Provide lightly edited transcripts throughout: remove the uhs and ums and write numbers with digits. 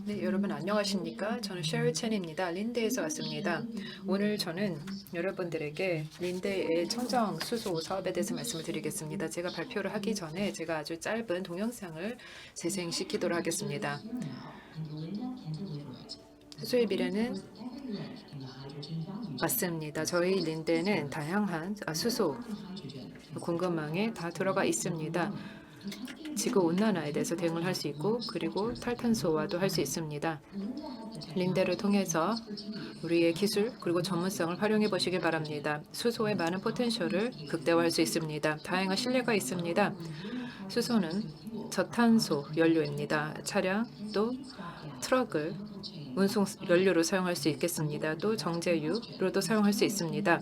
네, 여러분 안녕하십니까? 저는 셰리 첸입니다. 린데에서 왔습니다. 오늘 저는 여러분들에게 린데의 청정 수소 사업에 대해서 말씀을 드리겠습니다. 제가 발표를 하기 전에 제가 아주 짧은 동영상을 재생시키도록 하겠습니다. 수소의 미래는 맞습니다. 저희 린데는 다양한 수소 공급망에 다 들어가 있습니다. 지구 온난화에 대해서 대응을 할 수 있고 그리고 탈탄소화도 할 수 있습니다. 린데를 통해서 우리의 기술 그리고 전문성을 활용해 보시길 바랍니다. 수소의 많은 포텐셜을 극대화할 수 있습니다. 다양한 신뢰가 있습니다. 수소는 저탄소 연료입니다. 차량 또 트럭을 운송 연료로 사용할 수 있겠습니다. 또 정제유로도 사용할 수 있습니다.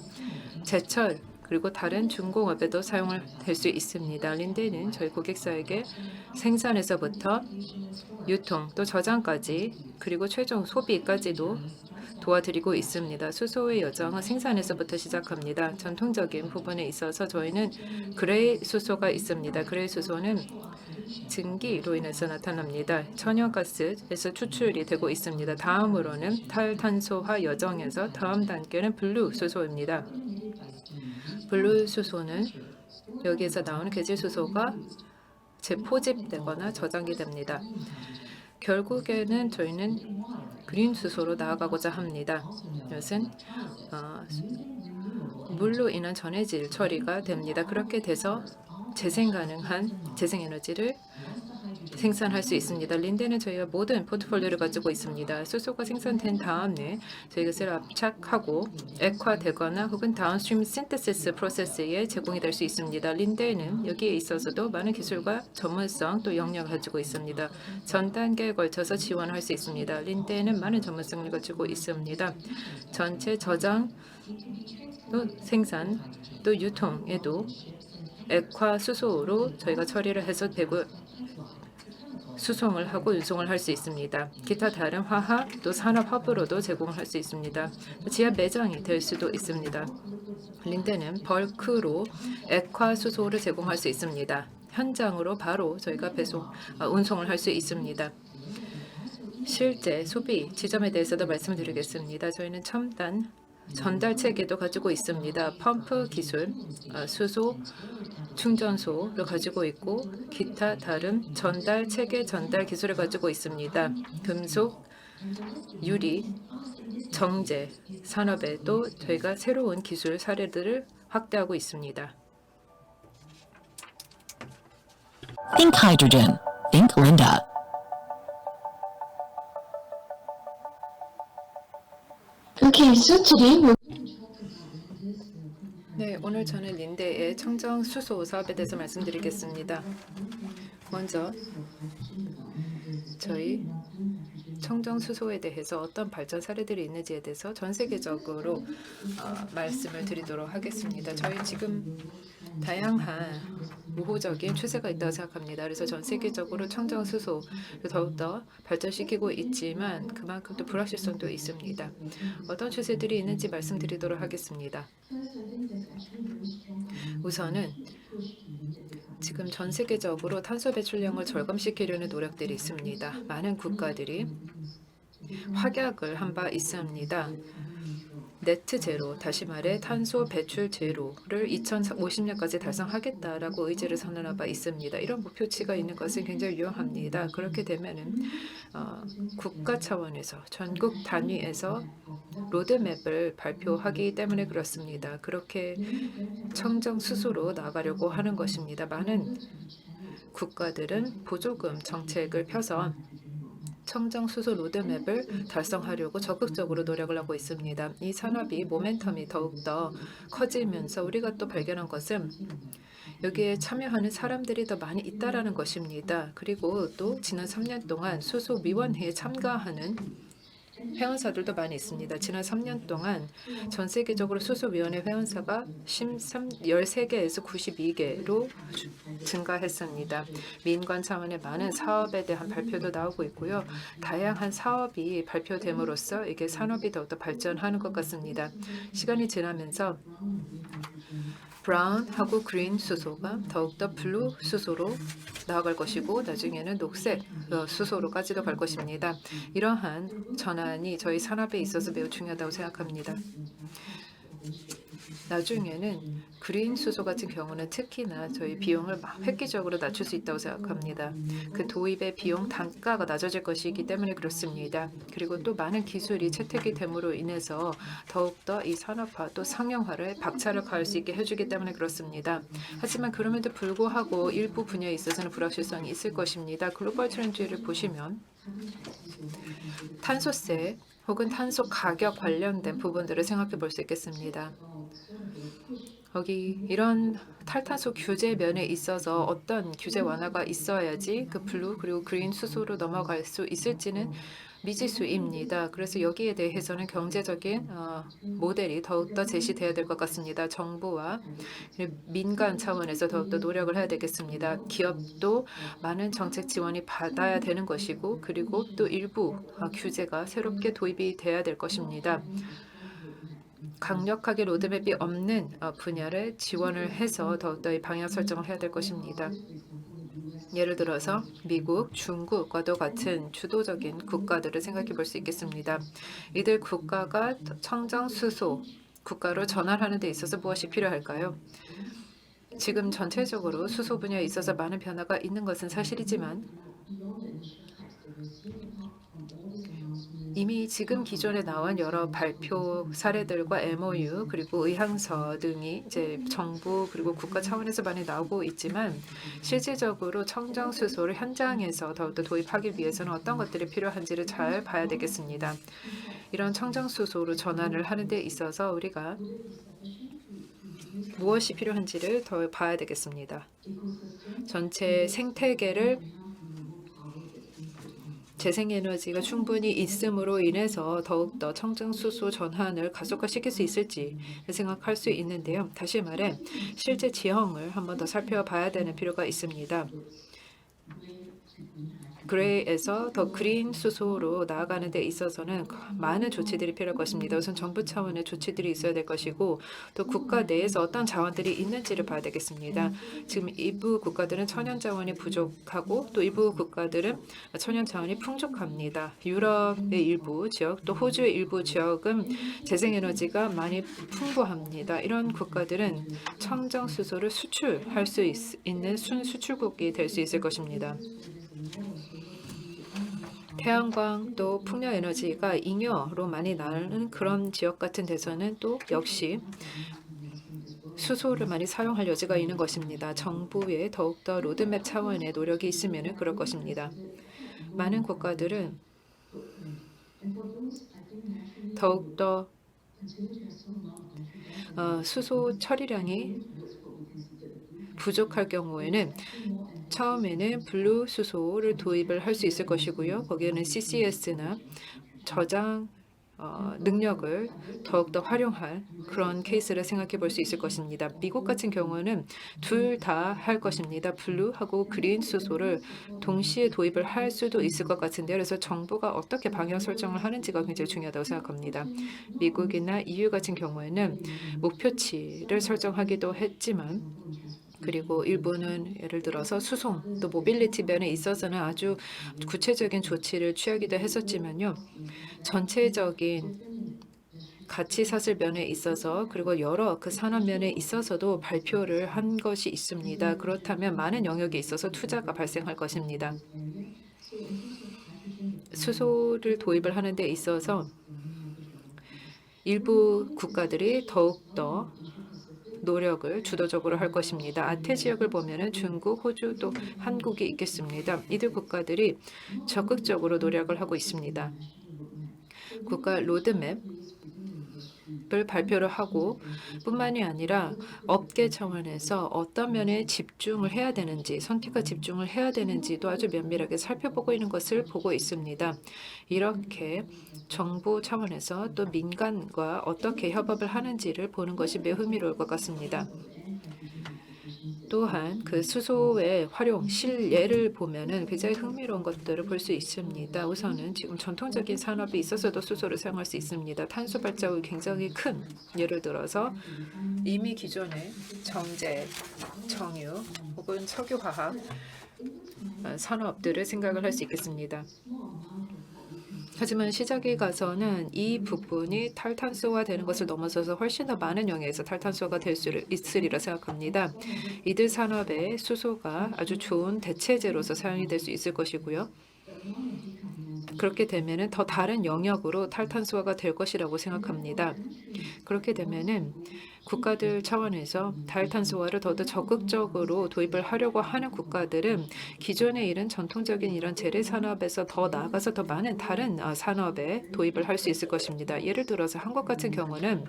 제철 그리고 다른 중공업에도 사용을 할 수 있습니다. 린데는 저희 고객사에게 생산에서부터 유통 또 저장까지 그리고 최종 소비까지도 도와드리고 있습니다. 수소의 여정은 생산에서부터 시작합니다. 전통적인 부분에 있어서 저희는 그레이 수소가 있습니다. 그레이 수소는 증기로 인해서 나타납니다. 천연가스에서 추출이 되고 있습니다. 다음으로는 탈탄소화 여정에서 다음 단계는 블루 수소입니다. 블루 수소는 여기에서 나오는 계질 수소가 재포집되거나 저장이 됩니다. 결국에는 저희는 그린 수소로 나아가고자 합니다. 이것은 물로 인한 전해질 처리가 됩니다. 그렇게 돼서 재생 가능한 재생에너지를 생산할 수 있습니다. 린데는 저희가 모든 포트폴리오를 가지고 있습니다. 수소가 생산된 다음에 저희가 이것을 압착하고 액화되거나 혹은 다운스트림 신테시스 프로세스에 제공이 될 수 있습니다. 린데는 여기에 있어서도 많은 기술과 전문성 또 역량을 가지고 있습니다. 전 단계에 걸쳐서 지원할 수 있습니다. 린데는 많은 전문성을 가지고 있습니다. 전체 저장 또 생산 또 유통에도 액화 수소로 저희가 처리를 해서 되고 수송을 하고 운송을 할 수 있습니다. 기타 다른 화학 또 산업 허브로도 제공을 할 수 있습니다. 지하 매장이 될 수도 있습니다. 린데는 벌크로 액화 수소를 제공할 수 있습니다. 현장으로 바로 저희가 운송을 할 수 있습니다. 실제 소비 지점에 대해서도 말씀드리겠습니다. 저희는 첨단 전달 체계도 가지고 있습니다. 펌프 기술, 수소 충전소를 가지고 있고 기타 다른 전달 체계 전달 기술을 가지고 있습니다. 금속, 유리, 정제 산업에도 저희가 새로운 기술 사례들을 확대하고 있습니다. Think hydrogen. Think Linda. Okay, so today we're 네, 오늘 저는 린데의 청정 수소 사업에 대해서 말씀드리겠습니다. 먼저 저희 청정 수소에 대해서 어떤 발전 사례들이 있는지에 대해서 전 세계적으로 말씀을 드리도록 하겠습니다. 저희 지금 다양한 우호적인 추세가 있다고 생각합니다. 그래서 전 세계적으로 청정 수소를 더욱더 발전시키고 있지만 그만큼 또 불확실성도 있습니다. 어떤 추세들이 있는지 말씀드리도록 하겠습니다. 우선은 지금 전 세계적으로 탄소 배출량을 절감시키려는 노력들이 있습니다. 많은 국가들이 확약을 한 바 있습니다. 네트 제로, 다시 말해 탄소 배출 제로를 2050년까지 달성하겠다라고 의지를 선언한 바 있습니다. 이런 목표치가 있는 것은 굉장히 유용합니다. 그렇게 되면은 국가 차원에서 전국 단위에서 로드맵을 발표하기 때문에 그렇습니다. 그렇게 청정 수소로 나가려고 하는 것입니다. 많은 국가들은 보조금 정책을 펴서 청정 수소 로드맵을 달성하려고 적극적으로 노력을 하고 있습니다. 이 산업이 모멘텀이 더욱더 커지면서 우리가 또 발견한 것은 여기에 참여하는 사람들이 더 많이 있다라는 것입니다. 그리고 또 지난 3년 동안 수소위원회에 참가하는 회원사들도 많이 있습니다. 지난 3년 동안 전 세계적으로 수소위원회 회원사가 13개에서 92개로 증가했습니다. 민관 차원의 많은 사업에 대한 발표도 나오고 있고요. 다양한 사업이 발표됨으로써 이게 산업이 더욱더 발전하는 것 같습니다. 시간이 지나면서 브라운하고 그린 수소가 더욱더 블루 수소로 나아갈 것이고 나중에는 녹색 수소로까지도 갈 것입니다. 이러한 전환이 저희 산업에 있어서 매우 중요하다고 생각합니다. 나중에는 그린 수소 같은 경우는 특히나 저희 비용을 획기적으로 낮출 수 있다고 생각합니다. 그 도입의 비용 단가가 낮아질 것이기 때문에 그렇습니다. 그리고 또 많은 기술이 채택이 됨으로 인해서 더욱더 이 산업화 또 상용화를 박차를 가할 수 있게 해주기 때문에 그렇습니다. 하지만 그럼에도 불구하고 일부 분야에 있어서는 불확실성이 있을 것입니다. 글로벌 트렌드를 보시면 탄소세 혹은 탄소 가격 관련된 부분들을 생각해 볼 수 있겠습니다. 거기 이런 탈탄소 규제 면에 있어서 어떤 규제 완화가 있어야지 그 블루 그리고 그린 수소로 넘어갈 수 있을지는 미지수입니다. 그래서 여기에 대해서는 경제적인 모델이 더욱더 제시되어야 될 것 같습니다. 정부와 민간 차원에서 더욱더 노력을 해야 되겠습니다. 기업도 많은 정책 지원이 받아야 되는 것이고 그리고 또 일부 규제가 새롭게 도입이 돼야 될 것입니다. 강력하게 로드맵이 없는 분야를 지원을 해서 더욱더 이 방향 설정을 해야 될 것입니다. 예를 들어서 미국, 중국과도 같은 주도적인 국가들을 생각해 볼 수 있겠습니다. 이들 국가가 청정 수소 국가로 전환하는 데 있어서 무엇이 필요할까요? 지금 전체적으로 수소 분야에 있어서 많은 변화가 있는 것은 사실이지만 이미 지금 기존에 나온 여러 발표 사례들과 MOU 그리고 의향서 등이 이제 정부 그리고 국가 차원에서 많이 나오고 있지만 실질적으로 청정 수소를 현장에서 더욱더 도입하기 위해서는 어떤 것들이 필요한지를 잘 봐야 되겠습니다. 이런 청정 수소로 전환을 하는 데 있어서 우리가 무엇이 필요한지를 더 봐야 되겠습니다. 전체 생태계를 재생에너지가 충분히 있음으로 인해서 더욱더 청정수소 전환을 가속화시킬 수 있을지 생각할 수 있는데요. 다시 말해 실제 지형을 한번 더 살펴봐야 되는 필요가 있습니다. 그레이에서 더 그린 수소로 나아가는 데 있어서는 많은 조치들이 필요할 것입니다. 우선 정부 차원의 조치들이 있어야 될 것이고 또 국가 내에서 어떤 자원들이 있는지를 봐야 되겠습니다. 지금 일부 국가들은 천연 자원이 부족하고 또 일부 국가들은 천연 자원이 풍족합니다. 유럽의 일부 지역 또 호주의 일부 지역은 재생에너지가 많이 풍부합니다. 이런 국가들은 청정 수소를 수출할 수 있는 순수출국이 될 수 있을 것입니다. 태양광 또 풍력에너지가 잉여로 많이 나는 그런 지역 같은 데서는 또 역시 수소를 많이 사용할 여지가 있는 것입니다. 정부의 더욱더 로드맵 차원의 노력이 있으면 그럴 것입니다. 많은 국가들은 더욱더 수소 처리량이 부족할 경우에는 처음에는 블루 수소를 도입을 할 수 있을 것이고요. 거기에는 CCS나 저장 능력을 더욱더 활용할 그런 케이스를 생각해 볼 수 있을 것입니다. 미국 같은 경우는 둘 다 할 것입니다. 블루하고 그린 수소를 동시에 도입을 할 수도 있을 것 같은데 그래서 정부가 어떻게 방향 설정을 하는지가 굉장히 중요하다고 생각합니다. 미국이나 EU 같은 경우에는 목표치를 설정하기도 했지만 그리고 일부는 예를 들어서 수송 또 모빌리티 면에 있어서는 아주 구체적인 조치를 취하기도 했었지만요. 전체적인 가치 사슬 면에 있어서 그리고 여러 그 산업 면에 있어서도 발표를 한 것이 있습니다. 그렇다면 많은 영역에 있어서 투자가 발생할 것입니다. 수소를 도입을 하는 데 있어서 일부 국가들이 더욱더 노력을 주도적으로 할 것입니다. 아태 지역을 보면은 중국, 호주 또 한국이 있겠습니다. 이들 국가들이 적극적으로 노력을 하고 있습니다. 국가 로드맵을 발표를 하고 뿐만이 아니라 업계 차원에서 어떤 면에 집중을 해야 되는지 선택과 집중을 해야 되는지도 아주 면밀하게 살펴보고 있는 것을 보고 있습니다. 이렇게 정부 차원에서 또 민간과 어떻게 협업을 하는지를 보는 것이 매우 흥미로울 것 같습니다. 또한 그 수소의 활용 실예를 보면은 굉장히 흥미로운 것들을 볼 수 있습니다. 우선은 지금 전통적인 산업이 있어서도 수소를 사용할 수 있습니다. 탄소 발자국이 굉장히 큰 예를 들어서 이미 기존의 정제, 정유 혹은 석유화학 산업들을 생각을 할 수 있겠습니다. 하지만 시작에 가서는 이 부분이 탈탄소화 되는 것을 넘어서서 훨씬 더 많은 영역에서 탈탄소가 될 수 있으리라 생각합니다. 이들 산업에 수소가 아주 좋은 대체제로서 사용이 될 수 있을 것이고요. 그렇게 되면은 더 다른 영역으로 탈탄소화가 될 것이라고 생각합니다. 그렇게 되면은 국가들 차원에서 탈탄소화를 더더 적극적으로 도입을 하려고 하는 국가들은 기존의 이런 전통적인 이런 재래 산업에서 더 나아가서 더 많은 다른 산업에 도입을 할 수 있을 것입니다. 예를 들어서 한국 같은 경우는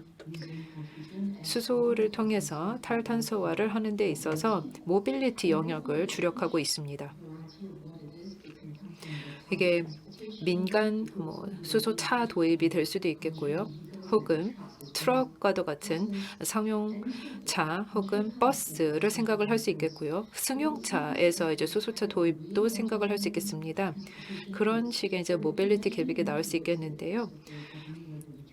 수소를 통해서 탈탄소화를 하는 데 있어서 모빌리티 영역을 주력하고 있습니다. 이게 민간 수소차 도입이 될 수도 있겠고요. 혹은 트럭과도 같은 상용차 혹은 버스를 생각을 할 수 있겠고요. 승용차에서 이제 수소차 도입도 생각을 할 수 있겠습니다. 그런 식의 이제 모빌리티 계획이 나올 수 있겠는데요.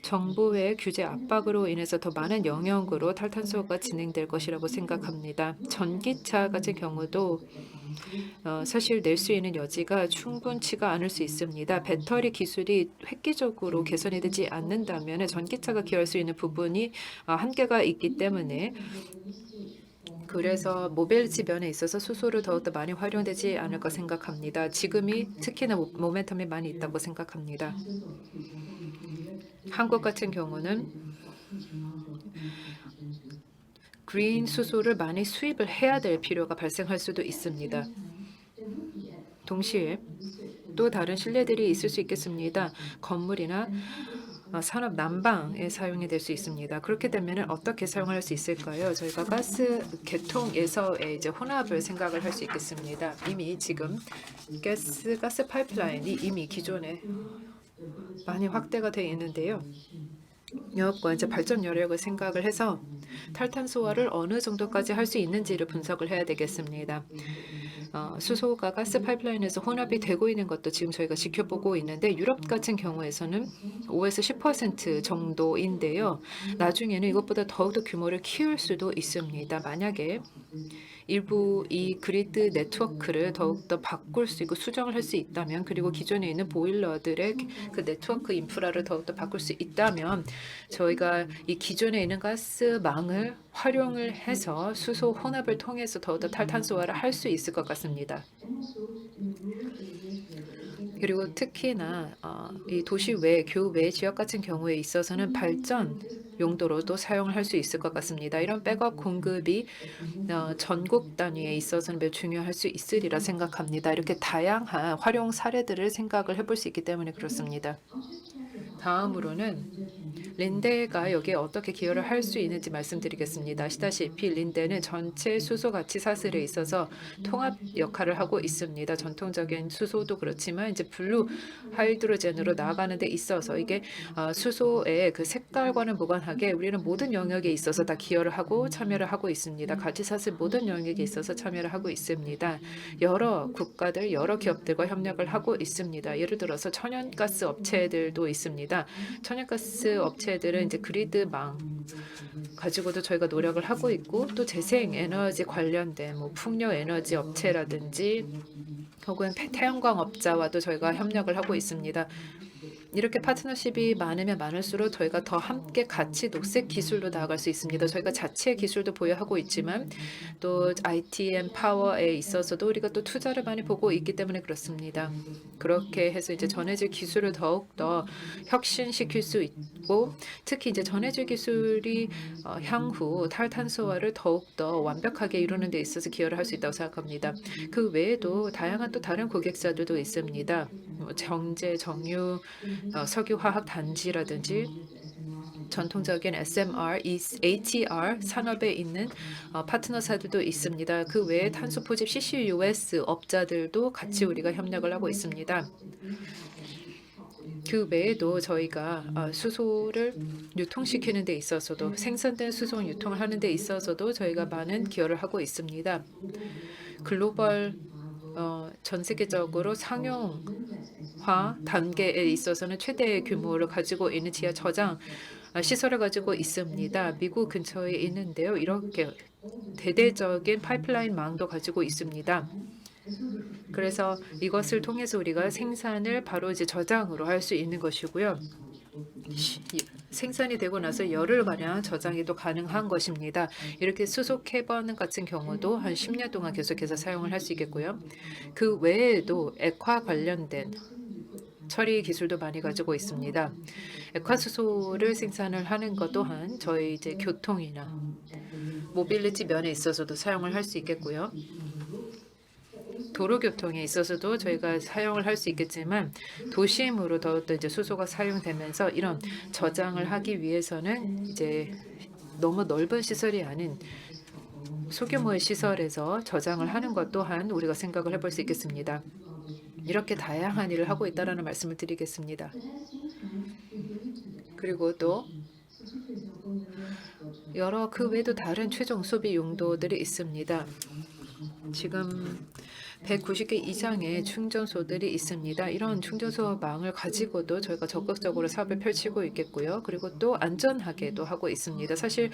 정부의 규제 압박으로 인해서 더 많은 영역으로 탈탄소가 진행될 것이라고 생각합니다. 전기차 같은 경우도 사실 낼 수 있는 여지가 충분치가 않을 수 있습니다. 배터리 기술이 획기적으로 개선이 되지 않는다면 전기차가 기여할 수 있는 부분이 한계가 있기 때문에 그래서 모빌리티 면에 있어서 수소를 더욱더 많이 활용되지 않을까 생각합니다. 지금이 특히나 모멘텀이 많이 있다고 생각합니다. 한국 같은 경우는 그린 수소를 많이 수입을 해야 될 필요가 발생할 수도 있습니다. 동시에 또 다른 신뢰들이 있을 수 있겠습니다. 건물이나 산업 난방에 사용이 될 수 있습니다. 그렇게 되면 어떻게 사용할 수 있을까요? 저희가 가스 계통에서의 이제 혼합을 생각을 할 수 있겠습니다. 이미 지금 가스 파이프라인이 이미 기존에 많이 확대가 되어 있는데요. 여과 이제 발전 여력을 생각을 해서 탈탄소화를 어느 정도까지 할 수 있는지를 분석을 해야 되겠습니다. 수소가 가스 파이프라인에서 혼합이 되고 있는 것도 지금 저희가 지켜보고 있는데 유럽 같은 경우에서는 5에서 10% 정도인데요. 나중에는 이것보다 더욱더 규모를 키울 수도 있습니다. 만약에 일부 이 그리드 네트워크를 더욱더 바꿀 수 있고 수정을 할 수 있다면 그리고 기존에 있는 보일러들의 그 네트워크 인프라를 더욱더 바꿀 수 있다면 저희가 이 기존에 있는 가스망을 활용을 해서 수소 혼합을 통해서 더욱더 탈탄소화를 할 수 있을 것 같습니다. 그리고 특히나 이 도시 외, 교외 지역 같은 경우에 있어서는 발전 용도로도 사용을 할 수 있을 것 같습니다. 이런 백업 공급이 전국 단위에 있어서는 매우 중요할 수 있으리라 생각합니다. 이렇게 다양한 활용 사례들을 생각을 해볼 수 있기 때문에 그렇습니다. 다음으로는 린데가 여기에 어떻게 기여를 할 수 있는지 말씀드리겠습니다. 아시다시피 린데는 전체 수소 가치 사슬에 있어서 통합 역할을 하고 있습니다. 전통적인 수소도 그렇지만 이제 블루 하이드로젠으로 나아가는 데 있어서 이게 수소의 그 색깔과는 무관하게 우리는 모든 영역에 있어서 다 기여를 하고 참여를 하고 있습니다. 가치 사슬 모든 영역에 있어서 참여를 하고 있습니다. 여러 국가들, 여러 기업들과 협력을 하고 있습니다. 예를 들어서 천연가스 업체들도 있습니다. 천연가스 업체들은 이제 그리드망 가지고도 저희가 노력을 하고 있고 또 재생에너지 관련된 풍력 에너지 업체라든지 혹은 태양광 업자와도 저희가 협력을 하고 있습니다. 이렇게 파트너십이 많으면 많을수록 저희가 더 함께 같이 녹색 기술로 나아갈 수 있습니다. 저희가 자체 기술도 보유하고 있지만 또 ITM 파워에 있어서도 우리가 또 투자를 많이 보고 있기 때문에 그렇습니다. 그렇게 해서 이제 전해질 기술을 더욱 더 혁신시킬 수 있고 특히 이제 전해질 기술이 향후 탈탄소화를 더욱 더 완벽하게 이루는 데 있어서 기여를 할 수 있다고 생각합니다. 그 외에도 다양한 또 다른 고객사들도 있습니다. 정제, 정유, 석유화학 단지라든지 전통적인 SMR, ATR 산업에 있는 파트너사들도 있습니다. 그 외에 탄소 포집 CCUS 업자들도 같이 우리가 협력을 하고 있습니다. 그 외에도 저희가 수소를 유통시키는 데 있어서도 생산된 수소 유통을 하는 데 있어서도 저희가 많은 기여를 하고 있습니다. 글로벌 전 세계적으로 상용화 단계에 있어서는 최대 규모를 가지고 있는 지하 저장 시설을 가지고 있습니다. 미국 근처에 있는데요. 이렇게 대대적인 파이프라인 망도 가지고 있습니다. 그래서 이것을 통해서 우리가 생산을 바로 이제 저장으로 할 수 있는 것이고요. 생산이 되고 나서 열흘가량 저장이 또 가능한 것입니다. 이렇게 수소 캐번 같은 경우도 한 10년 동안 계속해서 사용을 할 수 있겠고요. 그 외에도 액화 관련된 처리 기술도 많이 가지고 있습니다. 액화 수소를 생산을 하는 것 또한 저희 이제 교통이나 모빌리티 면에 있어서도 사용을 할 수 있겠고요. 도로교통에 있어서도 저희가 사용을 할 수 있겠지만 도심으로 더욱더 이제 수소가 사용되면서 이런 저장을 하기 위해서는 이제 너무 넓은 시설이 아닌 소규모의 시설에서 저장을 하는 것 또한 우리가 생각을 해볼 수 있겠습니다. 이렇게 다양한 일을 하고 있다는 말씀을 드리겠습니다. 그리고 또 여러 그 외에도 다른 최종 소비 용도들이 있습니다. 지금 190개 이상의 충전소들이 있습니다. 이런 충전소망을 가지고도 저희가 적극적으로 사업을 펼치고 있겠고요. 그리고 또 안전하게도 하고 있습니다. 사실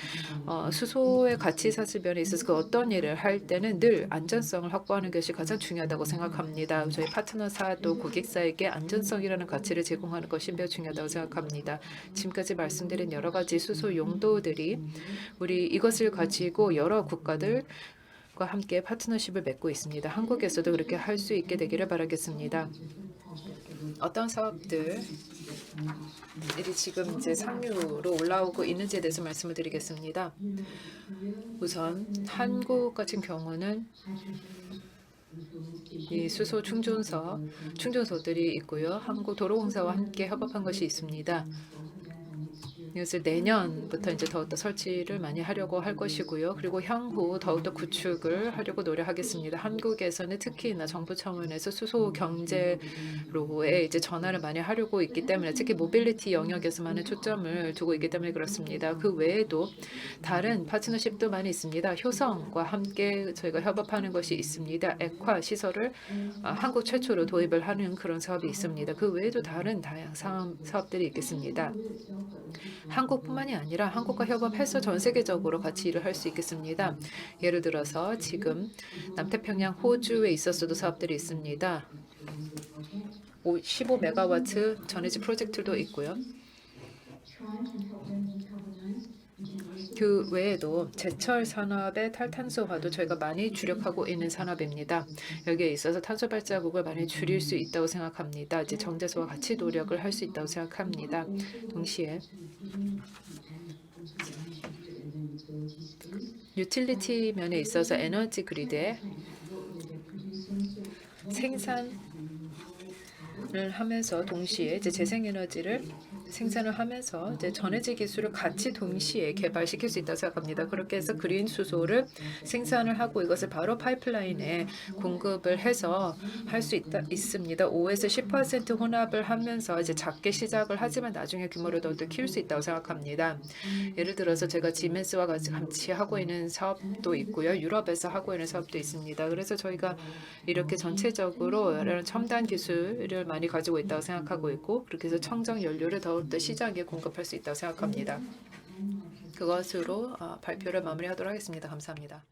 수소의 가치 사슬 면에 있어서 그 어떤 일을 할 때는 늘 안전성을 확보하는 것이 가장 중요하다고 생각합니다. 저희 파트너사 또 고객사에게 안전성이라는 가치를 제공하는 것이 매우 중요하다고 생각합니다. 지금까지 말씀드린 여러 가지 수소 용도들이 우리 이것을 가지고 여러 국가들 과 함께 파트너십을 맺고 있습니다. 한국에서도 그렇게 할 수 있게 되기를 바라겠습니다. 어떤 사업들이 지금 이제 상류로 올라오고 있는지에 대해서 말씀을 드리겠습니다. 우선 한국 같은 경우는 이 수소 충전소들이 있고요. 한국도로공사와 함께 협업한 것이 있습니다. 이것을 내년부터 이제 더욱더 설치를 많이 하려고 할 것이고요. 그리고 향후 더욱더 구축을 하려고 노력하겠습니다. 한국에서는 특히나 정부 차원에서 수소 경제로의 이제 전환을 많이 하려고 있기 때문에 특히 모빌리티 영역에서 많은 초점을 두고 있기 때문에 그렇습니다. 그 외에도 다른 파트너십도 많이 있습니다. 효성과 함께 저희가 협업하는 것이 있습니다. 액화 시설을 한국 최초로 도입을 하는 그런 사업이 있습니다. 그 외에도 다른 다양한 사업들이 있겠습니다. 한국뿐만이 아니라 한국과 협업해서 전 세계적으로 같이 일을 할 수 있겠습니다. 예를 들어서 지금 남태평양 호주에 있어서도 사업들이 있습니다. 15메가와트 전해질 프로젝트도 있고요. 그 외에도 제철 산업의 탈탄소화도 저희가 많이 주력하고 있는 산업입니다. 여기에 있어서 탄소 발자국을 많이 줄일 수 있다고 생각합니다. 이제 정제소와 같이 노력을 할 수 있다고 생각합니다. 동시에 유틸리티 면에 있어서 에너지 그리드에 생산을 하면서 동시에 이제 재생에너지를 생산을 하면서 이제 전해질 기술을 같이 동시에 개발시킬 수 있다고 생각합니다. 그렇게 해서 그린 수소를 생산을 하고 이것을 바로 파이프라인에 공급을 해서 할 수 있습니다. 5에서 10% 혼합을 하면서 이제 작게 시작을 하지만 나중에 규모를 더 키울 수 있다고 생각합니다. 예를 들어서 제가 지멘스와 같이 하고 있는 사업도 있고요. 유럽에서 하고 있는 사업도 있습니다. 그래서 저희가 이렇게 전체적으로 이런 첨단 기술을 많이 가지고 있다고 생각하고 있고 그렇게 해서 청정 연료를 더욱더 시장에 공급할 수 있다고 생각합니다. 그것으로 발표를 마무리하도록 하겠습니다. 감사합니다.